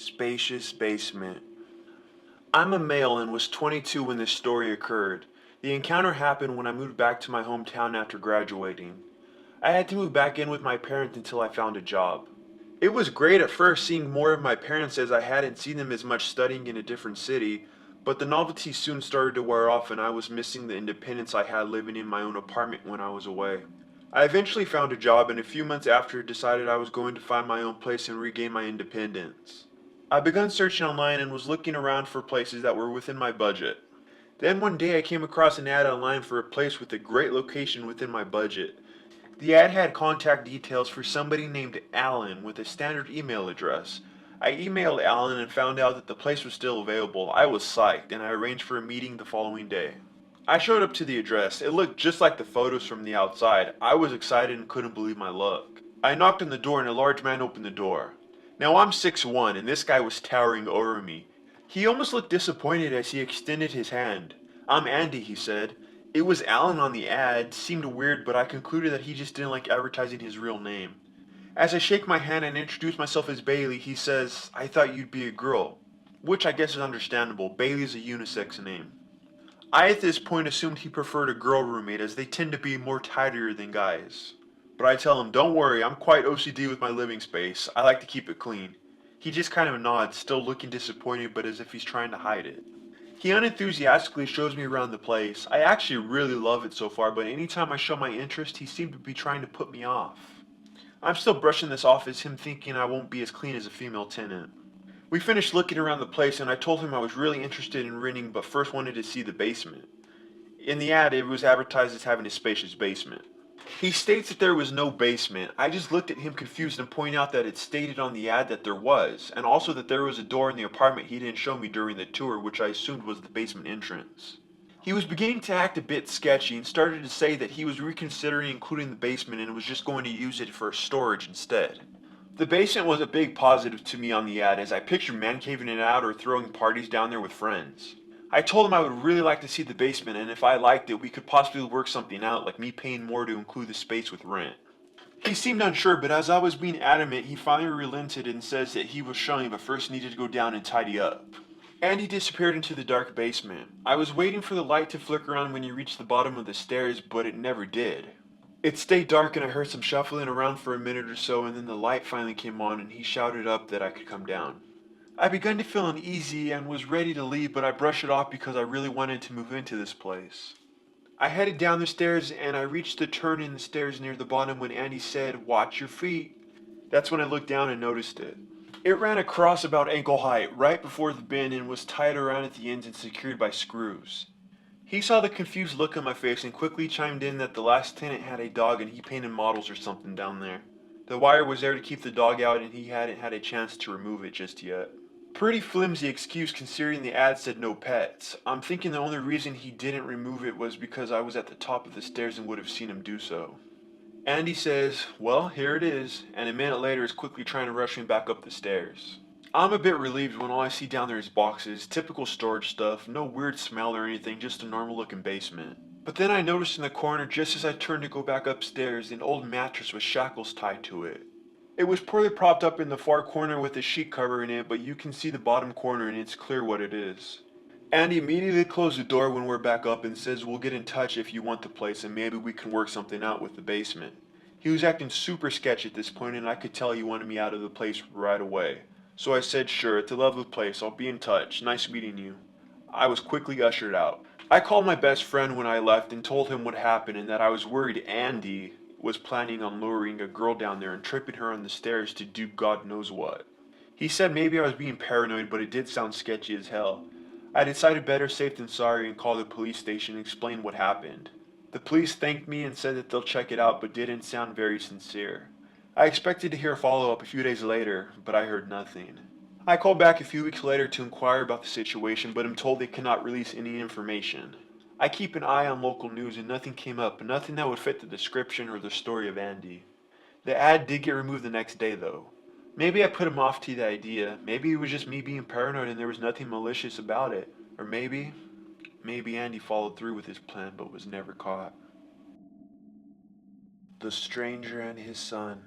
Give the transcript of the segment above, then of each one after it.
Spacious Basement. I'm a male and was 22 when this story occurred. The encounter happened when I moved back to my hometown after graduating. I had to move back in with my parents until I found a job. It was great at first seeing more of my parents as I hadn't seen them as much studying in a different city, but the novelty soon started to wear off and I was missing the independence I had living in my own apartment when I was away. I eventually found a job and a few months after decided I was going to find my own place and regain my independence. I began searching online and was looking around for places that were within my budget. Then one day I came across an ad online for a place with a great location within my budget. The ad had contact details for somebody named Alan with a standard email address. I emailed Alan and found out that the place was still available. I was psyched and I arranged for a meeting the following day. I showed up to the address. It looked just like the photos from the outside. I was excited and couldn't believe my luck. I knocked on the door and a large man opened the door. Now I'm 6'1" and this guy was towering over me. He almost looked disappointed as he extended his hand. "I'm Andy," he said. It was Alan on the ad, seemed weird, but I concluded that he just didn't like advertising his real name. As I shake my hand and introduce myself as Bailey, he says, "I thought you'd be a girl." Which I guess is understandable. Bailey is a unisex name. I at this point assumed he preferred a girl roommate as they tend to be more tidier than guys. But I tell him, "Don't worry, I'm quite OCD with my living space. I like to keep it clean." He just kind of nods, still looking disappointed but as if he's trying to hide it. He unenthusiastically shows me around the place. I actually really love it so far, but anytime I show my interest, he seemed to be trying to put me off. I'm still brushing this off as him thinking I won't be as clean as a female tenant. We finished looking around the place and I told him I was really interested in renting but first wanted to see the basement. In the ad, it was advertised as having a spacious basement. He states that there was no basement. I just looked at him confused and pointed out that it stated on the ad that there was, and also that there was a door in the apartment he didn't show me during the tour, which I assumed was the basement entrance. He was beginning to act a bit sketchy and started to say that he was reconsidering including the basement and was just going to use it for storage instead. The basement was a big positive to me on the ad as I pictured man caving it out or throwing parties down there with friends. I told him I would really like to see the basement and if I liked it we could possibly work something out like me paying more to include the space with rent. He seemed unsure but as I was being adamant he finally relented and says that he was showing but first needed to go down and tidy up. And he disappeared into the dark basement. I was waiting for the light to flicker on when he reached the bottom of the stairs but it never did. It stayed dark and I heard some shuffling around for a minute or so and then the light finally came on and he shouted up that I could come down. I began to feel uneasy and was ready to leave but I brushed it off because I really wanted to move into this place. I headed down the stairs and I reached the turn in the stairs near the bottom when Andy said, "Watch your feet." That's when I looked down and noticed it. It ran across about ankle height right before the bend and was tied around at the ends and secured by screws. He saw the confused look on my face and quickly chimed in that the last tenant had a dog and he painted models or something down there. The wire was there to keep the dog out and he hadn't had a chance to remove it just yet. Pretty flimsy excuse considering the ad said no pets. I'm thinking the only reason he didn't remove it was because I was at the top of the stairs and would have seen him do so. Andy says, "Well, here it is," and a minute later is quickly trying to rush me back up the stairs. I'm a bit relieved when all I see down there is boxes, typical storage stuff, no weird smell or anything, just a normal looking basement. But then I noticed in the corner just as I turned to go back upstairs an old mattress with shackles tied to it. It was poorly propped up in the far corner with a sheet covering it, but you can see the bottom corner and it's clear what it is. Andy immediately closed the door when we're back up and says we'll get in touch if you want the place and maybe we can work something out with the basement. He was acting super sketchy at this point and I could tell he wanted me out of the place right away. So I said, "Sure, it's a lovely place, I'll be in touch, nice meeting you." I was quickly ushered out. I called my best friend when I left and told him what happened and that I was worried Andy was planning on luring a girl down there and tripping her on the stairs to do God knows what. He said maybe I was being paranoid but it did sound sketchy as hell. I decided better safe than sorry and called the police station and explained what happened. The police thanked me and said that they'll check it out but didn't sound very sincere. I expected to hear a follow-up a few days later, but I heard nothing. I called back a few weeks later to inquire about the situation, but am told they cannot release any information. I keep an eye on local news and nothing came up, nothing that would fit the description or the story of Andy. The ad did get removed the next day though. Maybe I put him off to the idea, maybe it was just me being paranoid and there was nothing malicious about it, or maybe Andy followed through with his plan but was never caught. The Stranger and His Son.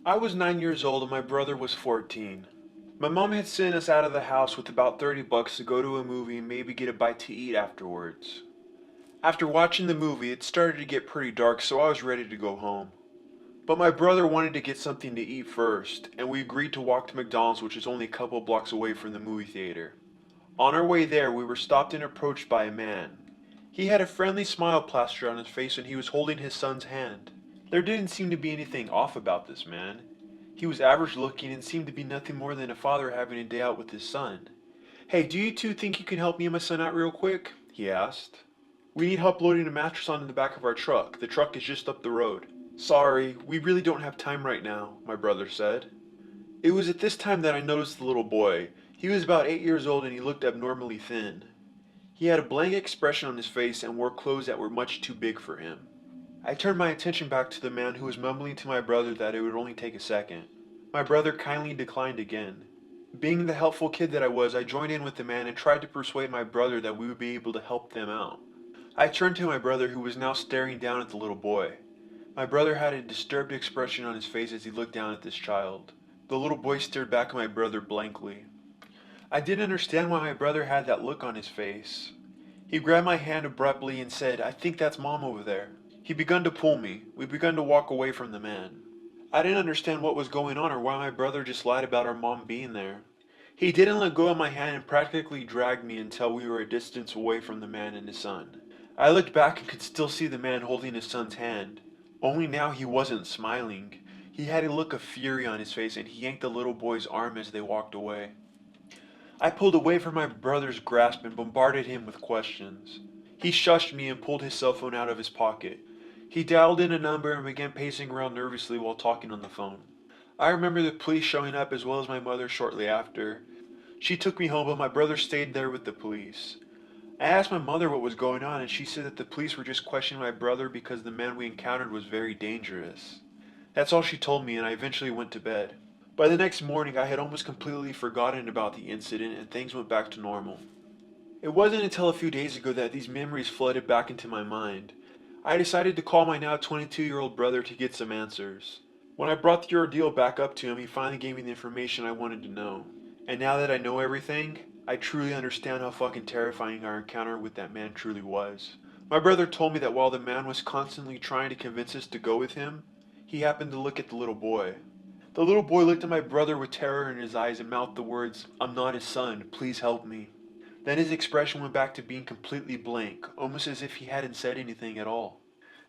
I was 9 years old and my brother was 14. My mom had sent us out of the house with about $30 to go to a movie and maybe get a bite to eat afterwards. After watching the movie, it started to get pretty dark, so I was ready to go home. But my brother wanted to get something to eat first, and we agreed to walk to McDonald's, which is only a couple blocks away from the movie theater. On our way there, we were stopped and approached by a man. He had a friendly smile plastered on his face and he was holding his son's hand. There didn't seem to be anything off about this man. He was average looking and seemed to be nothing more than a father having a day out with his son. "Hey, do you two think you can help me and my son out real quick?" he asked. "We need help loading a mattress onto the back of our truck. The truck is just up the road." "Sorry, we really don't have time right now," my brother said. It was at this time that I noticed the little boy. He was about 8 years old and he looked abnormally thin. He had a blank expression on his face and wore clothes that were much too big for him. I turned my attention back to the man who was mumbling to my brother that it would only take a second. My brother kindly declined again. Being the helpful kid that I was, I joined in with the man and tried to persuade my brother that we would be able to help them out. I turned to my brother who was now staring down at the little boy. My brother had a disturbed expression on his face as he looked down at this child. The little boy stared back at my brother blankly. I didn't understand why my brother had that look on his face. He grabbed my hand abruptly and said, "I think that's Mom over there." He began to pull me. We began to walk away from the man. I didn't understand what was going on or why my brother just lied about our mom being there. He didn't let go of my hand and practically dragged me until we were a distance away from the man and his son. I looked back and could still see the man holding his son's hand. Only now he wasn't smiling. He had a look of fury on his face and he yanked the little boy's arm as they walked away. I pulled away from my brother's grasp and bombarded him with questions. He shushed me and pulled his cell phone out of his pocket. He dialed in a number and began pacing around nervously while talking on the phone. I remember the police showing up as well as my mother shortly after. She took me home, but my brother stayed there with the police. I asked my mother what was going on and she said that the police were just questioning my brother because the man we encountered was very dangerous. That's all she told me and I eventually went to bed. By the next morning, I had almost completely forgotten about the incident and things went back to normal. It wasn't until a few days ago that these memories flooded back into my mind. I decided to call my now 22-year-old brother to get some answers. When I brought the ordeal back up to him, he finally gave me the information I wanted to know. And now that I know everything, I truly understand how fucking terrifying our encounter with that man truly was. My brother told me that while the man was constantly trying to convince us to go with him, he happened to look at the little boy. The little boy looked at my brother with terror in his eyes and mouthed the words, "I'm not his son, please help me." Then his expression went back to being completely blank, almost as if he hadn't said anything at all.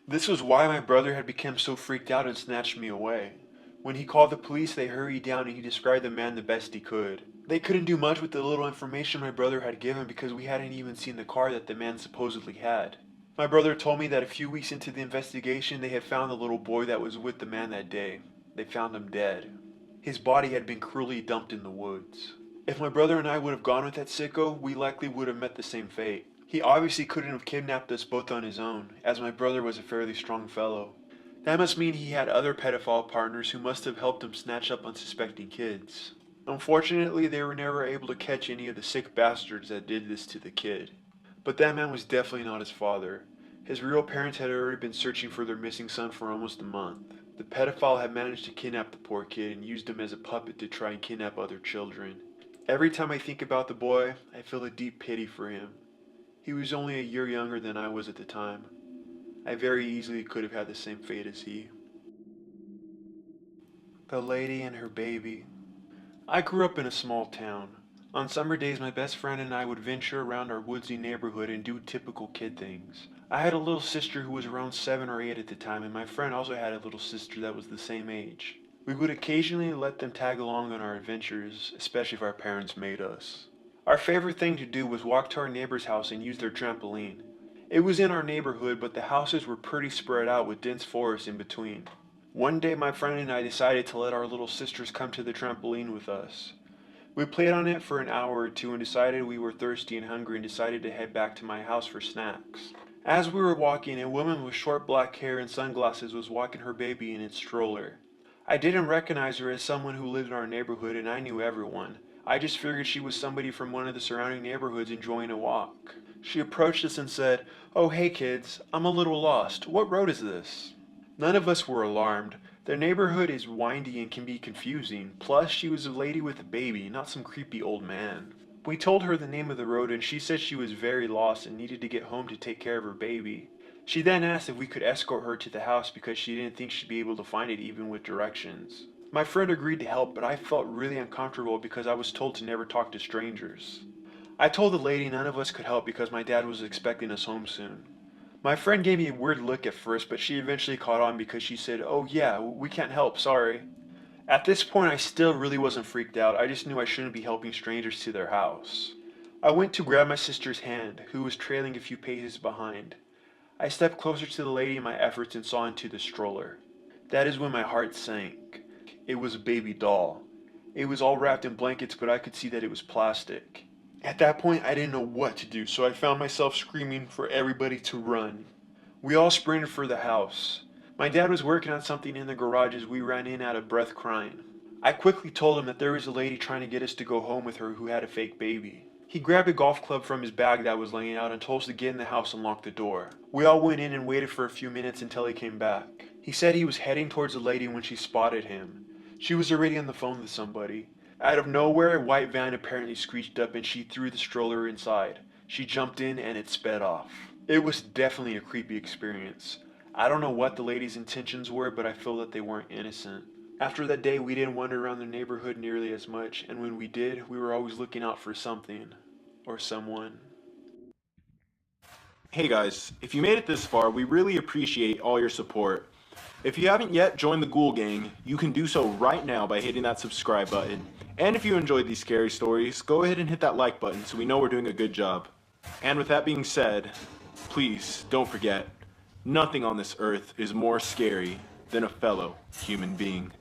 This was why my brother had become so freaked out and snatched me away. When he called the police, they hurried down and he described the man the best he could. They couldn't do much with the little information my brother had given because we hadn't even seen the car that the man supposedly had. My brother told me that a few weeks into the investigation, they had found the little boy that was with the man that day. They found him dead. His body had been cruelly dumped in the woods. If my brother and I would have gone with that sicko, we likely would have met the same fate. He obviously couldn't have kidnapped us both on his own, as my brother was a fairly strong fellow. That must mean he had other pedophile partners who must have helped him snatch up unsuspecting kids. Unfortunately, they were never able to catch any of the sick bastards that did this to the kid. But that man was definitely not his father. His real parents had already been searching for their missing son for almost a month. The pedophile had managed to kidnap the poor kid and used him as a puppet to try and kidnap other children. Every time I think about the boy, I feel a deep pity for him. He was only a year younger than I was at the time. I very easily could have had the same fate as he. The lady and her baby. I grew up in a small town. On summer days, my best friend and I would venture around our woodsy neighborhood and do typical kid things. I had a little sister who was around 7 or 8 at the time, and my friend also had a little sister that was the same age. We would occasionally let them tag along on our adventures, especially if our parents made us. Our favorite thing to do was walk to our neighbor's house and use their trampoline. It was in our neighborhood, but the houses were pretty spread out with dense forest in between. One day my friend and I decided to let our little sisters come to the trampoline with us. We played on it for an hour or two and decided we were thirsty and hungry and decided to head back to my house for snacks. As we were walking, a woman with short black hair and sunglasses was walking her baby in its stroller. I didn't recognize her as someone who lived in our neighborhood and I knew everyone. I just figured she was somebody from one of the surrounding neighborhoods enjoying a walk. She approached us and said, "Oh hey kids, I'm a little lost. What road is this?" None of us were alarmed. The neighborhood is windy and can be confusing, plus she was a lady with a baby, not some creepy old man. We told her the name of the road and she said she was very lost and needed to get home to take care of her baby. She then asked if we could escort her to the house because she didn't think she'd be able to find it even with directions. My friend agreed to help, but I felt really uncomfortable because I was told to never talk to strangers. I told the lady none of us could help because my dad was expecting us home soon. My friend gave me a weird look at first, but she eventually caught on because she said, "Oh yeah, we can't help, sorry." At this point, I still really wasn't freaked out. I just knew I shouldn't be helping strangers to their house. I went to grab my sister's hand, who was trailing a few paces behind. I stepped closer to the lady in my efforts and saw into the stroller. That is when my heart sank. It was a baby doll. It was all wrapped in blankets, but I could see that it was plastic. At that point, I didn't know what to do, so I found myself screaming for everybody to run. We all sprinted for the house. My dad was working on something in the garage as we ran in out of breath crying. I quickly told him that there was a lady trying to get us to go home with her who had a fake baby. He grabbed a golf club from his bag that was laying out and told us to get in the house and lock the door. We all went in and waited for a few minutes until he came back. He said he was heading towards the lady when she spotted him. She was already on the phone with somebody. Out of nowhere, a white van apparently screeched up and she threw the stroller inside. She jumped in and it sped off. It was definitely a creepy experience. I don't know what the lady's intentions were, but I feel that they weren't innocent. After that day, we didn't wander around the neighborhood nearly as much, and when we did, we were always looking out for something. Or someone. Hey guys, if you made it this far, we really appreciate all your support. If you haven't yet joined the Ghoul Gang, you can do so right now by hitting that subscribe button. And if you enjoyed these scary stories, go ahead and hit that like button so we know we're doing a good job. And with that being said, please don't forget, nothing on this earth is more scary than a fellow human being.